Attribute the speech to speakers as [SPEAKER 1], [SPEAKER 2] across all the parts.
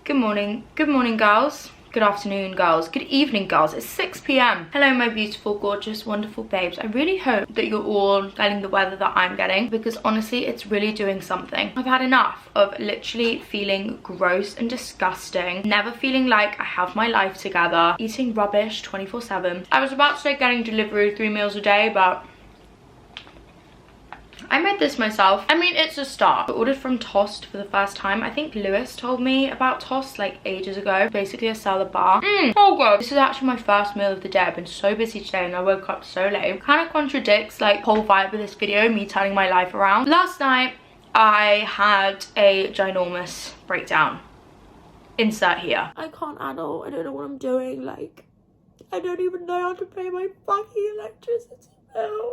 [SPEAKER 1] Good morning girls. Good afternoon girls. Good evening girls. It's 6 p.m. Hello my beautiful, gorgeous, wonderful babes. I really hope that you're all getting the weather that I'm getting, because honestly it's really doing something. I've had enough of literally feeling gross and disgusting, never feeling like I have my life together, eating rubbish 24/7. I was about to say getting delivery 3 meals a day, but I made this myself. I mean, it's a start. I ordered from Toast for the first time. I think Lewis told me about Toast like ages ago. Basically a salad bar. Oh god. This is actually my first meal of the day. I've been so busy today and I woke up so late. Kind of contradicts like whole vibe of this video, me turning my life around. Last night I had a ginormous breakdown. Insert here. I can't adult. I don't know what I'm doing. Like, I don't even know how to pay my fucking electricity.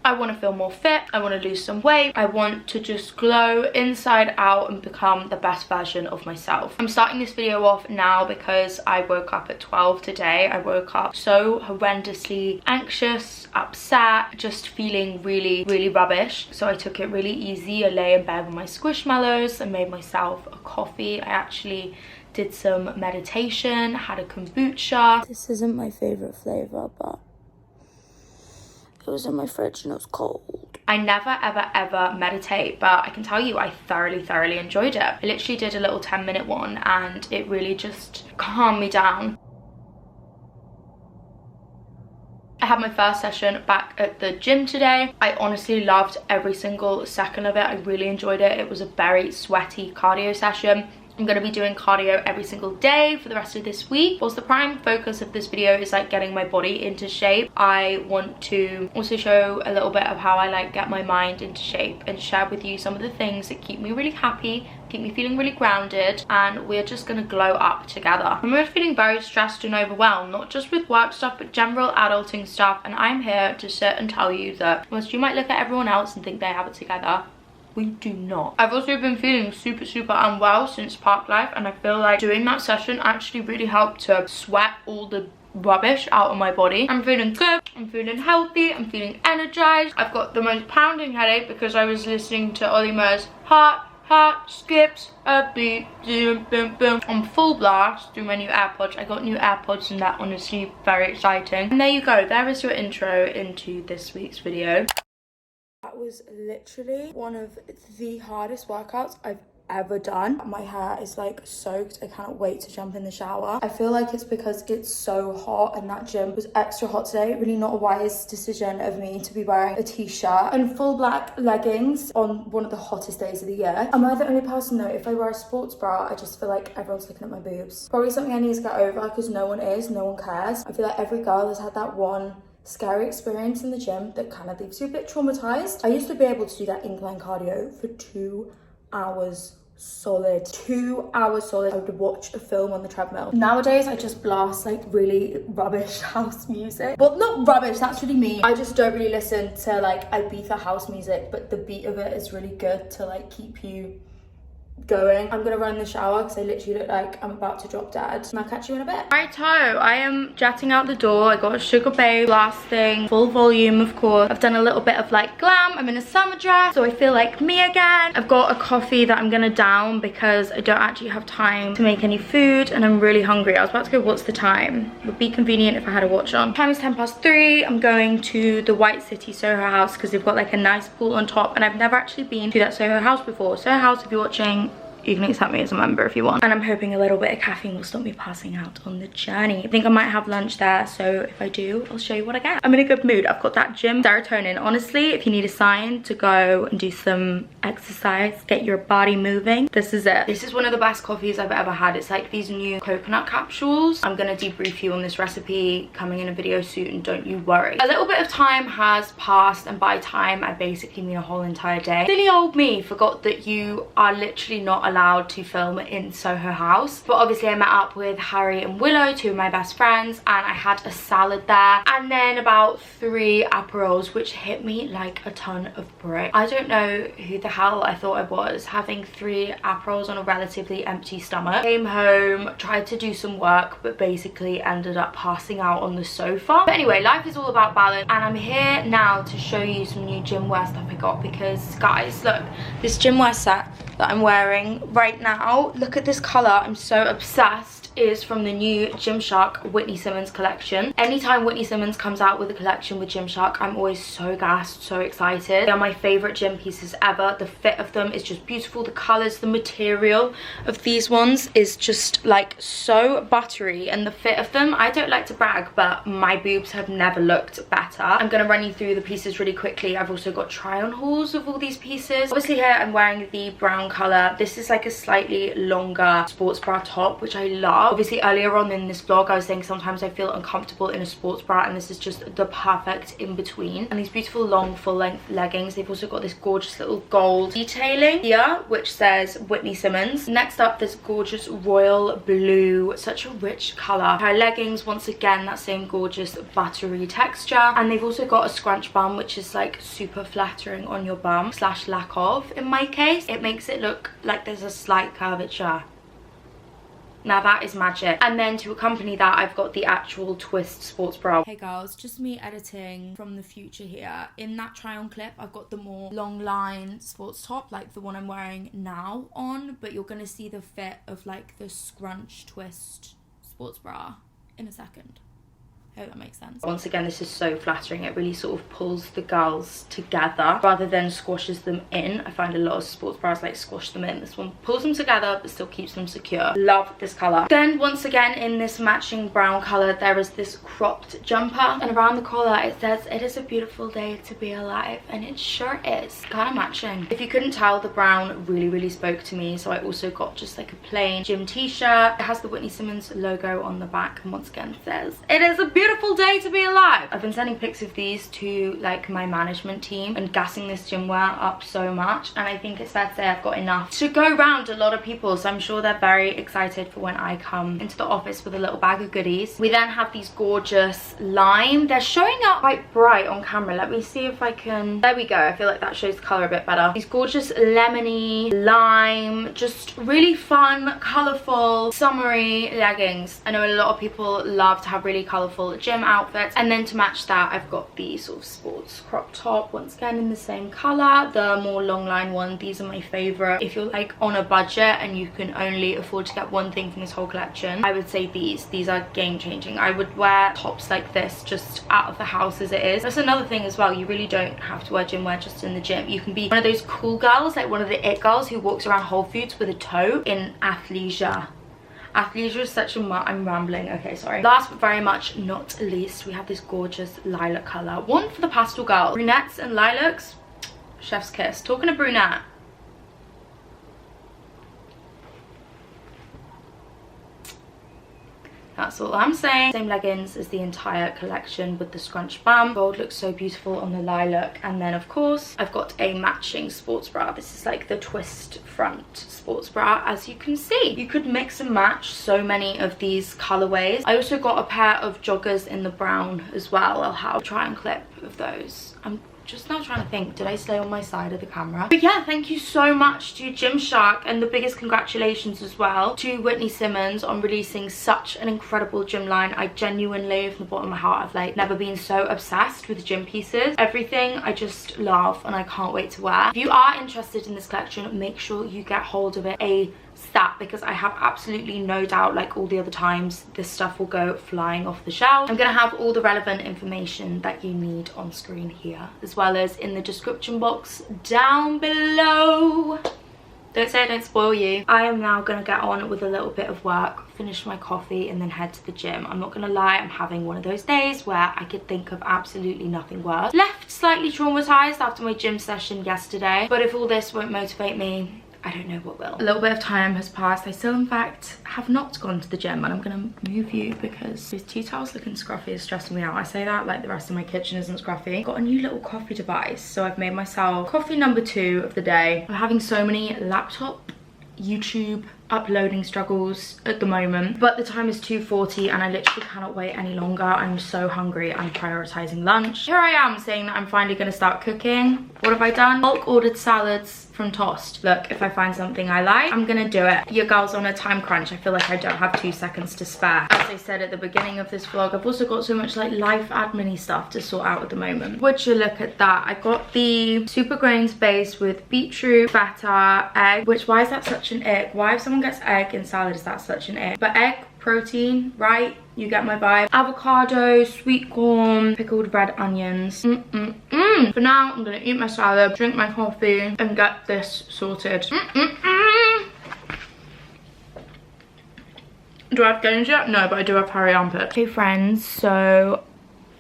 [SPEAKER 1] I want to feel more fit, I want to lose some weight, I want to just glow inside out and become the best version of myself. I'm starting this video off now because I woke up at 12 today. I woke up so horrendously anxious, upset, just feeling really rubbish. So I took it really easy. I lay in bed with my squishmallows, I made myself a coffee, I actually did some meditation, had a kombucha. This isn't my favorite flavor, but it was in my fridge and it was cold. I never ever meditate, but I can tell you I thoroughly enjoyed it. I literally did a little 10-minute one and it really just calmed me down. I had my first session back at the gym today. I honestly loved every single second of it. I really enjoyed it. It was a very sweaty cardio session. I'm going to be doing cardio every single day for the rest of this week. Whilst the prime focus of this video is like getting my body into shape, I want to also show a little bit of how I like get my mind into shape and share with you some of the things that keep me really happy, keep me feeling really grounded, and we're just going to glow up together. I'm really feeling very stressed and overwhelmed, not just with work stuff but general adulting stuff, and I'm here to sit and tell you that whilst you might look at everyone else and think they have it together, we do not. I've also been feeling super unwell since park life, and I feel like doing that session actually really helped to sweat all the rubbish out of my body. I'm feeling good, I'm feeling healthy, I'm feeling energized. I've got the most pounding headache because I was listening to Ollie Murs' Heart skips a beat, boom boom boom on full blast through my new AirPods. I got new AirPods and that honestly very exciting. And there you go, there is your intro into this week's video. That was literally one of the hardest workouts I've ever done. My hair is like soaked. I can't wait to jump in the shower. I feel like it's because it's so hot and that gym was extra hot today. Really not a wise decision of me to be wearing a t-shirt and full black leggings on one of the hottest days of the year. Am I the only person though? If I wear a sports bra, I just feel like everyone's looking at my boobs. Probably something I need to get over because no one cares. I feel like every girl has had that one scary experience in the gym that kind of leaves you a bit traumatized. I used to be able to do that incline cardio for 2 hours solid. 2 hours solid. I would watch a film on the treadmill. Nowadays I just blast like really rubbish house music. Well, not rubbish, that's really mean. I just don't really listen to like Ibiza house music, but the beat of it is really good to like keep you going. I'm gonna run in the shower because I literally look like I'm about to drop dead, and I'll catch you in a bit. Righto, I am jetting out the door. I got a Sugar Babe blasting full volume, of course. I've done a little bit of like glam. I'm in a summer dress so I feel like me again. I've got a coffee that I'm gonna down because I don't actually have time to make any food and I'm really hungry. I was about to go, what's the time? It would be convenient if I had a watch on. Time is 3:10. I'm going to the White City Soho House because they've got like a nice pool on top, and I've never actually been to that Soho House before. Soho House, if you're watching, you can accept me as a member if you want. And I'm hoping a little bit of caffeine will stop me passing out on the journey. I think I might have lunch there, so if I do, I'll show you what I get. I'm in a good mood. I've got that gym serotonin. Honestly, if you need a sign to go and do some exercise, get your body moving, this is it. This is one of the best coffees I've ever had. It's like these new coconut capsules. I'm gonna debrief you on this recipe coming in a video soon, don't you worry. A little bit of time has passed, and by time I basically mean a whole entire day. Silly old me forgot that you are literally not allowed to film in Soho House, but obviously I met up with Harry and Willow, two of my best friends, and I had a salad there and then about 3 Aperols, which hit me like a ton of brick. I don't know who the hell I thought I was, having 3 Aperols on a relatively empty stomach. Came home, tried to do some work, but basically ended up passing out on the sofa. But anyway, life is all about balance, and I'm here now to show you some new gym wear stuff I got, because guys, look, this gym wear set that I'm wearing right now. Look at this color. I'm so obsessed. Is from the new Gymshark Whitney Simmons collection. Anytime Whitney Simmons comes out with a collection with Gymshark, I'm always so gassed, so excited. They are my favorite gym pieces ever. The fit of them is just beautiful. The colors, the material of these ones is just like so buttery, and the fit of them, I don't like to brag, but my boobs have never looked better. I'm gonna run you through the pieces really quickly. I've also got try on hauls of all these pieces. Obviously here I'm wearing the brown color. This is like a slightly longer sports bra top, which I love. Obviously earlier on in this vlog I was saying sometimes I feel uncomfortable in a sports bra, and this is just the perfect in between. And these beautiful long full length leggings. They've also got this gorgeous little gold detailing here which says Whitney Simmons. Next up, this gorgeous royal blue, such a rich color. Her leggings, once again that same gorgeous buttery texture, and they've also got a scrunch bum which is like super flattering on your bum slash lack of. In my case, it makes it look like there's a slight curvature. Now that is magic. And then to accompany that, I've got the actual twist sports bra. Hey girls, just me editing from the future here. In that try on clip, I've got the more long line sports top, like the one I'm wearing now on, but you're gonna see the fit of like the scrunch twist sports bra in a second. I hope that makes sense. Once again, this is so flattering. It really sort of pulls the girls together rather than squashes them in. I find a lot of sports bras like squash them in. This one pulls them together but still keeps them secure. Love this color. Then once again in this matching brown color, there is this cropped jumper, and around the collar it says it is a beautiful day to be alive, and it sure is. Kind of matching. If you couldn't tell, the brown really spoke to me, so I also got just like a plain gym t-shirt. It has the Whitney Simmons logo on the back, and once again says it is a beautiful day to be alive. I've been sending pics of these to like my management team and gassing this gym wear up so much, and I think it's fair to say I've got enough to go around a lot of people, so I'm sure they're very excited for when I come into the office with a little bag of goodies. We then have these gorgeous lime. They're showing up quite bright on camera. Let me see if I can, there we go. I feel like that shows the color a bit better. These gorgeous lemony lime, just really fun, colorful, summery leggings. I know a lot of people love to have really colorful gym outfits, and then to match that I've got the sort of sports crop top, once again in the same color. The more long line one, these are my favorite. If you're like on a budget and you can only afford to get one thing from this whole collection, I would say these are game changing. I would wear tops like this just out of the house as it is. That's another thing as well, you really don't have to wear gym wear just in the gym. You can be one of those cool girls, like one of the it girls who walks around Whole Foods with a tote in athleisure. Athleisure is such a I'm rambling, okay, sorry. Last but very much not least, we have this gorgeous lilac color. One for the pastel girls. Brunettes and lilacs, chef's kiss. Talking of brunette, that's all I'm saying. Same leggings as the entire collection with the scrunch bum. Gold looks so beautiful on the lilac. And then of course I've got a matching sports bra. This is like the twist front sports bra, as you can see. You could mix and match so many of these colorways. I also got a pair of joggers in the brown as well. I'll have a try and clip of those. I'm just now trying to think, did I stay on my side of the camera? But yeah, thank you so much to Gymshark, and the biggest congratulations as well to Whitney Simmons on releasing such an incredible gym line. I genuinely, from the bottom of my heart, I've like never been so obsessed with gym pieces. Everything I just love and I can't wait to wear. If you are interested in this collection, make sure you get hold of it ASAP, because I have absolutely no doubt, like all the other times, this stuff will go flying off the shelf. I'm gonna have all the relevant information that you need on screen here, as well as in the description box down below. Don't say I don't spoil you. I am now gonna get on with a little bit of work, finish my coffee, and then head to the gym. I'm not gonna lie, I'm having one of those days where I could think of absolutely nothing worse. Left slightly traumatized after my gym session yesterday, but if all this won't motivate me, I don't know what will. A little bit of time has passed. I still, in fact, have not gone to the gym, and I'm gonna move you because these tea towels looking scruffy is stressing me out. I say that like the rest of my kitchen isn't scruffy. Got a new little coffee device, so I've made myself coffee number 2 of the day. I'm having so many laptop, YouTube, uploading struggles at the moment, but the time is 2:40 and I literally cannot wait any longer. I'm so hungry. I'm prioritizing lunch. Here I am saying that I'm finally going to start cooking. What have I done? Bulk ordered salads from Toast. Look, if I find something I like, I'm gonna do it. Your girl's on a time crunch. I feel like I don't have 2 seconds to spare. As I said at the beginning of this vlog, I've also got so much like life admin-y stuff to sort out at the moment. Would you look at that? I got the super grains base with beetroot, feta, egg, which, why is that such an ick? Why if someone gets egg in salad is that such an ick? But egg, protein, right? You get my vibe. Avocado, sweet corn, pickled red onions. For now, I'm gonna eat my salad, drink my coffee, and get this sorted. Do I have gains yet? No, but I do have hairy armpits. Hey friends, so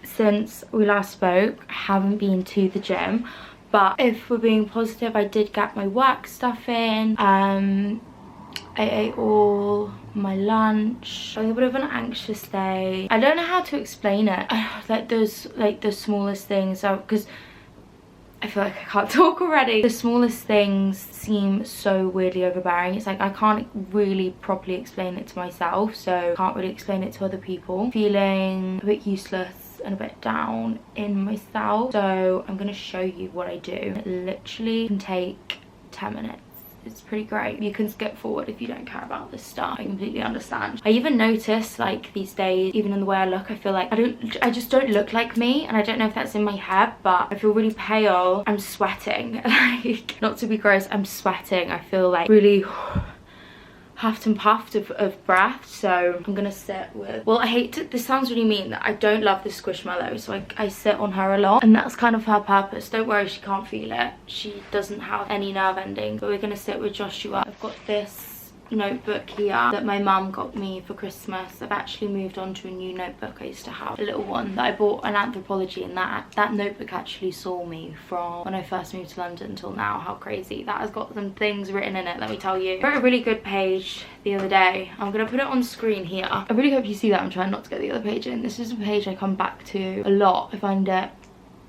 [SPEAKER 1] since we last spoke, I haven't been to the gym, but if we're being positive, I did get my work stuff in. I ate all my lunch. I had a bit of an anxious day. I don't know how to explain it. Like those, like the smallest things, because I feel like I can't talk already. The smallest things seem so weirdly overbearing. It's like I can't really properly explain it to myself, so I can't really explain it to other people. Feeling a bit useless and a bit down in myself, so I'm gonna show you what I do. It literally can take 10 minutes. It's pretty great. You can skip forward if you don't care about this stuff. I completely understand. I even notice like these days, even in the way I look, I feel like I just don't look like me, and I don't know if that's in my head, but I feel really pale. I'm sweating. Like, not to be gross, I'm sweating. I feel like really huffed and puffed of breath, so I'm gonna sit with, well, I hate to, this sounds really mean, that I don't love the squishmallow, so I sit on her a lot, and that's kind of her purpose. Don't worry, she can't feel it. She doesn't have any nerve ending, but we're gonna sit with Joshua. I've got this notebook here that my mum got me for Christmas. I've actually moved on to a new notebook. I used to have a little one that I bought in anthropology, and that notebook actually saw me from when I first moved to London till now. How crazy. That has got some things written in it, let me tell you. I wrote a really good page the other day. I'm gonna put it on screen here. I really hope you see that. I'm trying not to get the other page in. This is a page I come back to a lot. I find it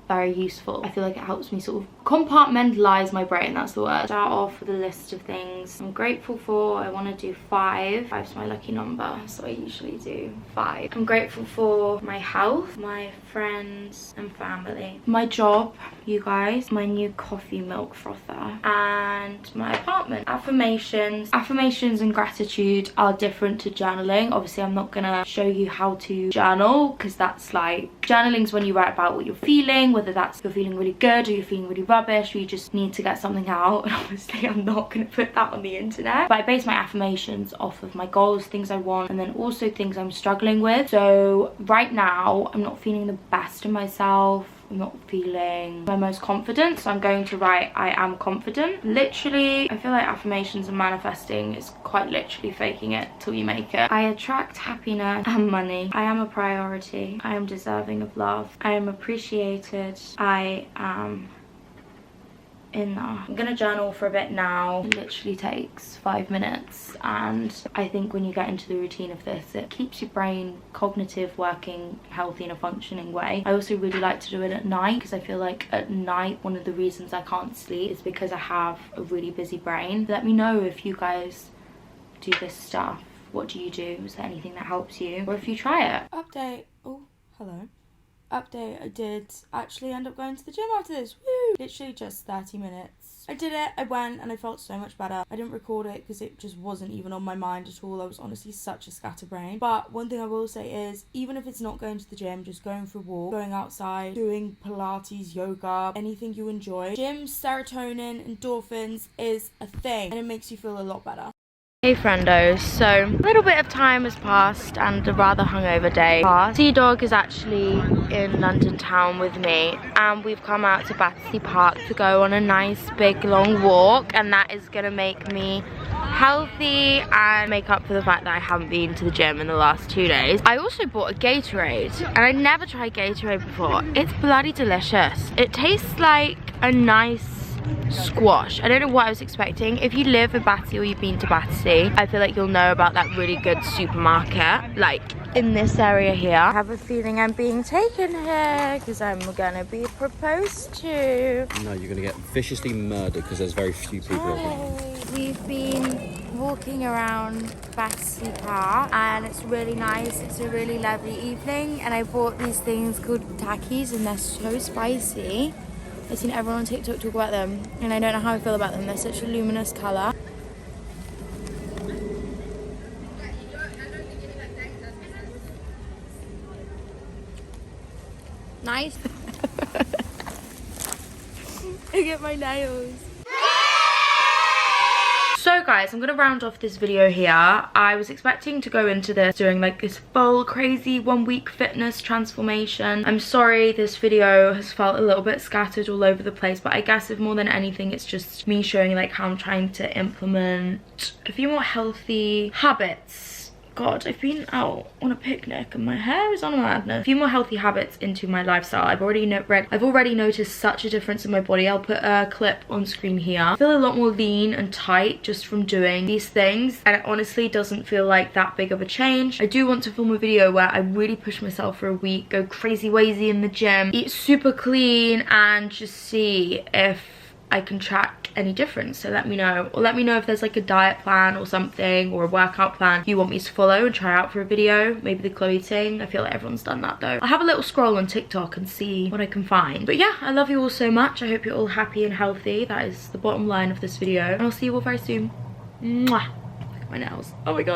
[SPEAKER 1] very useful. I feel like it helps me sort of compartmentalize my brain, that's the word. Start off with a list of things I'm grateful for. I want to do 5. 5's my lucky number, so I usually do 5. I'm grateful for my health, my friends and family, my job, you guys, my new coffee milk frother, and my apartment. Affirmations and gratitude are different to journaling. Obviously, I'm not gonna show you how to journal, because that's like, journaling's when you write about what you're feeling, whether that's you're feeling really good or you're feeling really rubbish, or you just need to get something out. And obviously I'm not going to put that on the internet, but I base my affirmations off of my goals, things I want, and then also things I'm struggling with. So right now I'm not feeling the best of myself. I'm not feeling my most confident, so I'm going to write I am confident. Literally, I feel like affirmations and manifesting is quite literally faking it till you make it. I attract happiness and money. I am a priority. I am deserving of love. I am appreciated. I am enough. I'm gonna journal for a bit now. It literally takes 5 minutes, and I think when you get into the routine of this, it keeps your brain cognitive, working healthy in a functioning way. I also really like to do it at night, because I feel like at night one of the reasons I can't sleep is because I have a really busy brain. Let me know if you guys do this stuff. What do you do? Is there anything that helps you, or if you try it? Update. Oh, hello. Update, I did actually end up going to the gym after this. Woo! Literally just 30 minutes. I did it, I went, and I felt so much better. I didn't record it because it just wasn't even on my mind at all. I was honestly such a scatterbrain. But one thing I will say is, even if it's not going to the gym, just going for a walk, going outside, doing Pilates, yoga, anything you enjoy. Gym, serotonin, endorphins is a thing, and it makes you feel a lot better. Hey friendos, so a little bit of time has passed and a rather hungover day passed. Sea-Dog is actually in London town with me, and we've come out to Battersea Park to go on a nice big long walk, and that is gonna make me healthy and make up for the fact that I haven't been to the gym in the last 2 days. I also bought a Gatorade, and I never tried Gatorade before. It's bloody delicious. It tastes like a nice squash. I don't know what I was expecting. If you live in Battersea or you've been to Battersea, I feel like you'll know about that really good supermarket, like in this area here. I have a feeling I'm being taken here because I'm gonna be proposed to.
[SPEAKER 2] No, you're gonna get viciously murdered because there's very few people.
[SPEAKER 1] We've been
[SPEAKER 2] walking around Battersea Park and it's really nice. It's a really lovely evening and I bought these things called takis and they're so spicy. I've seen everyone on TikTok talk about them and I don't know how I feel about them. They're such a luminous colour. Nice. Look at my nails.
[SPEAKER 1] So guys, I'm gonna round off this video here. I was expecting to go into this doing like this full crazy 1 week fitness transformation. I'm sorry this video has felt a little bit scattered all over the place, but I guess if more than anything it's just me showing like how I'm trying to implement a few more healthy habits. God, I've been out on a picnic and my hair is on a madness. A few more healthy habits into my lifestyle. I've already noticed such a difference in my body. I'll put a clip on screen here. I feel a lot more lean and tight just from doing these things, and it honestly doesn't feel like that big of a change. I do want to film a video where I really push myself for a week, go crazy wazy in the gym, eat super clean, and just see if I can track any difference. So let me know, or let me know if there's like a diet plan or something, or a workout plan you want me to follow and try out for a video. Maybe the Chloe thing. I feel like everyone's done that though. I'll have a little scroll on TikTok and see what I can find. But yeah, I love you all so much. I hope you're all happy and healthy. That is the bottom line of this video, and I'll see you all very soon. Mwah. Look at my nails. Oh my god.